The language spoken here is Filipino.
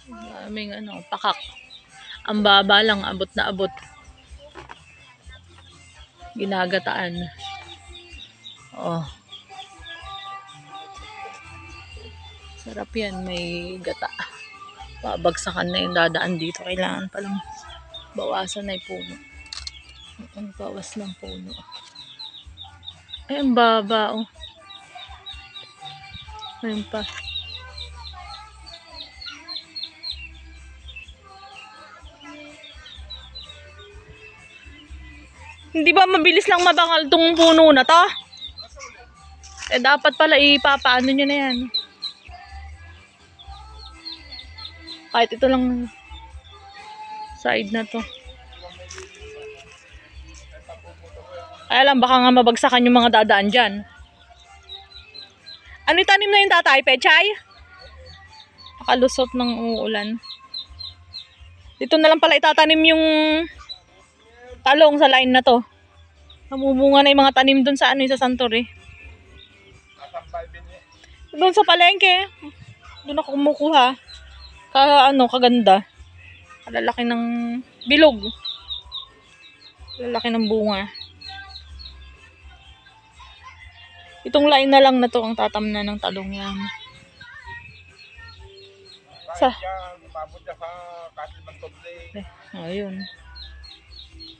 Daming ano, pakak. Ang baba lang, abot na abot. Ginagataan. Oh. Sarap yan, may gata. Babagsakan na yung dadaan dito. Kailangan palang bawasan na yung puno. Ang bawas ng puno. Ay, ang baba, oh. Ayun pa. Hindi ba mabilis lang mabangal tong puno na to? Eh, dapat pala ipapaano nyo na yan. Kahit ito lang side na to. Kaya lang, baka nga mabagsakan yung mga dadaan dyan. Ano yung tanim na yung tatay? Pechay? Nakalusot ng uulan. Dito na lang pala itatanim yung talong sa line na to. Namumunga na yung mga tanim dun sa ano, sa Santor eh. Doon sa palengke. Doon ako kumukuha. Kaganda. Kalalaki ng bilog. Kalalaki ng bunga. Itong line na lang na to ang tatamnan ng talong yan. Ayun.